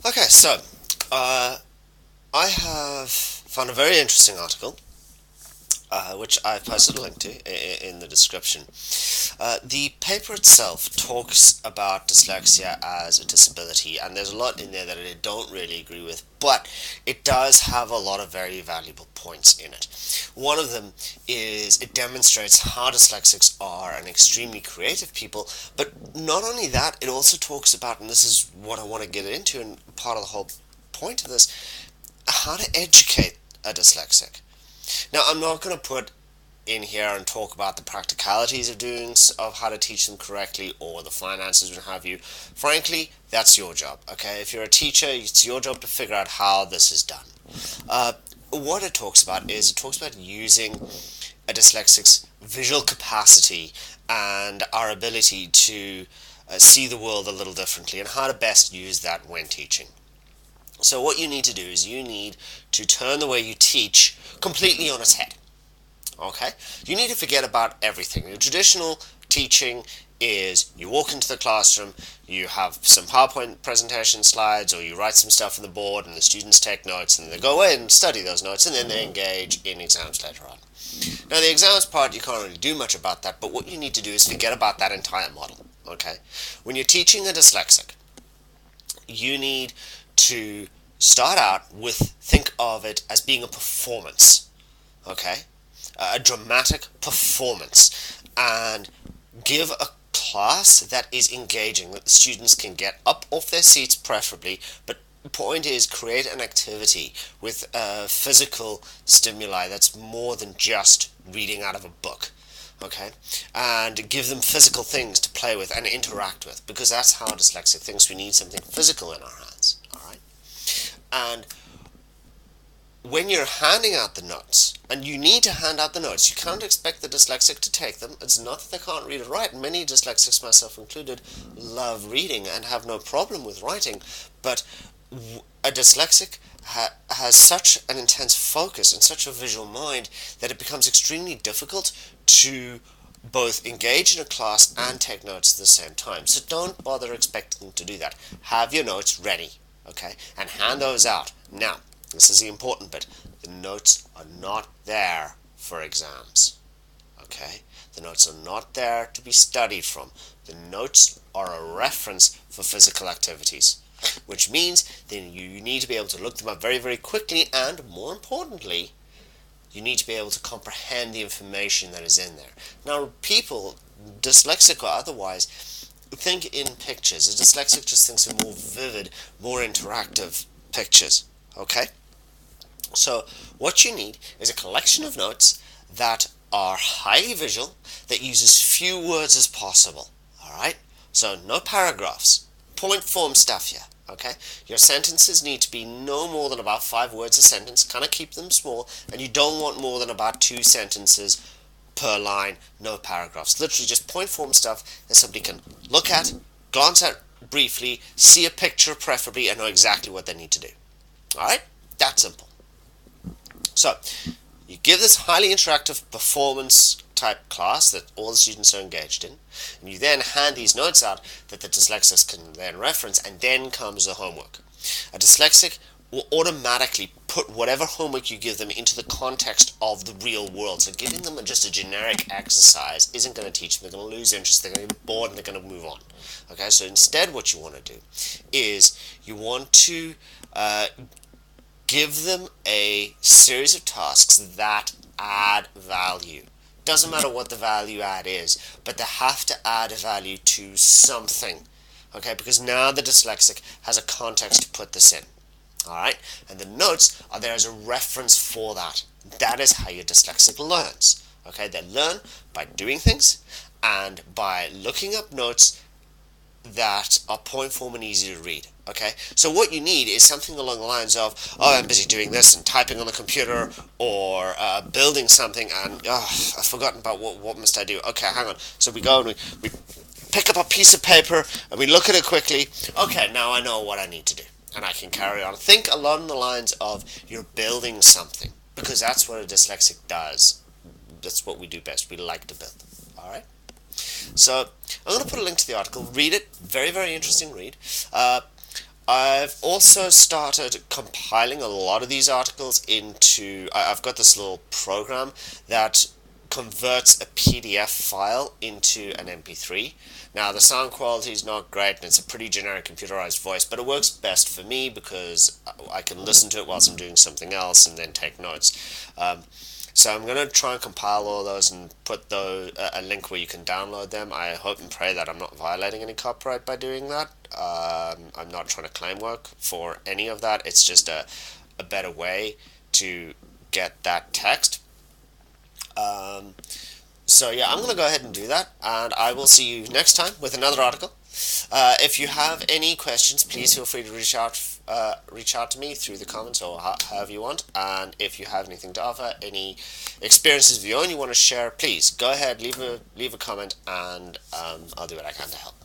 Okay, so I have found a very interesting article, which I've posted a link to in the description. The paper itself talks about dyslexia as a disability, and there's a lot in there that I don't really agree with, but it does have a lot of very valuable points in it. One of them is it demonstrates how dyslexics are an extremely creative people, but not only that, it also talks about, and this is what I want to get into, and part of the whole point of this, how to educate a dyslexic. Now, I'm not going to put in here and talk about the practicalities of how to teach them correctly or the finances and have you. Frankly, that's your job. Okay, if you're a teacher, it's your job to figure out how this is done. What it talks about is it talks about using a dyslexic's visual capacity and our ability to see the world a little differently and how to best use that when teaching. So what you need to do is you need to turn the way you teach completely on its head. Okay? You need to forget about everything. The traditional teaching is you walk into the classroom, you have some PowerPoint presentation slides, or you write some stuff on the board and the students take notes and they go away and study those notes and then they engage in exams later on. Now the exams part, you can't really do much about that, but what you need to do is forget about that entire model. Okay? When you're teaching a dyslexic, you need to start out with, think of it as being a performance, okay? A dramatic performance, and give a class that is engaging, that the students can get up off their seats preferably, but the point is create an activity with physical stimuli that's more than just reading out of a book. Okay, and give them physical things to play with and interact with, because that's how dyslexic thinks. We need something physical in our hands. All right, and when you're handing out the notes, and you need to hand out the notes, you can't expect the dyslexic to take them. It's not that they can't read or write. Many dyslexics, myself included, love reading and have no problem with writing, but a dyslexic has such an intense focus and such a visual mind that it becomes extremely difficult to both engage in a class and take notes at the same time. So don't bother expecting them to do that. Have your notes ready, okay, and hand those out. Now, this is the important bit. The notes are not there for exams, okay? The notes are not there to be studied from. The notes are a reference for physical activities, which means then you need to be able to look them up very, very quickly, and more importantly, you need to be able to comprehend the information that is in there. Now, people, dyslexic or otherwise, think in pictures. A dyslexic just thinks in more vivid, more interactive pictures, okay? So what you need is a collection of notes that are highly visual, that uses few words as possible, alright? So no paragraphs, point form stuff here, okay? Your sentences need to be no more than about 5 words a sentence, kind of keep them small, and you don't want more than about 2 sentences per line, no paragraphs. Literally just point form stuff that somebody can look at, glance at briefly, see a picture preferably, and know exactly what they need to do. Alright? That's simple. So, you give this highly interactive performance type class that all the students are engaged in, and you then hand these notes out that the dyslexics can then reference, and then comes the homework. A dyslexic will automatically put whatever homework you give them into the context of the real world. So giving them just a generic exercise isn't going to teach them. They're going to lose interest, they're going to get bored, and they're going to move on. Okay, so instead what you want to do is you want to give them a series of tasks that add value. Doesn't matter what the value add is, but they have to add a value to something. Okay, because now the dyslexic has a context to put this in. Alright, and the notes are there as a reference for that. That is how your dyslexic learns. Okay, they learn by doing things and by looking up notes that are point form and easy to read. Okay, so what you need is something along the lines of, oh, I'm busy doing this and typing on the computer, or building something, and I've forgotten about what must I do. Okay, hang on. So we go and we pick up a piece of paper and we look at it quickly. Okay, now I know what I need to do, and I can carry on. Think along the lines of you're building something, because that's what a dyslexic does. That's what we do best. We like to build. All right. So I'm going to put a link to the article. Read it. Very, very interesting read. I've also started compiling a lot of these articles into. I've got this little program that converts a PDF file into an MP3. Now, the sound quality is not great and it's a pretty generic computerized voice, but it works best for me because I can listen to it whilst I'm doing something else and then take notes. So I'm going to try and compile all those and put a link where you can download them. I hope and pray that I'm not violating any copyright by doing that. I'm not trying to claim work for any of that. It's just a better way to get that text. Um, so yeah, I'm going to go ahead and do that, and I will see you next time with another article. If you have any questions, please feel free to reach out to me through the comments or however you want. And if you have anything to offer, any experiences of your own you want to share, please go ahead, leave a comment, and I'll do what I can to help.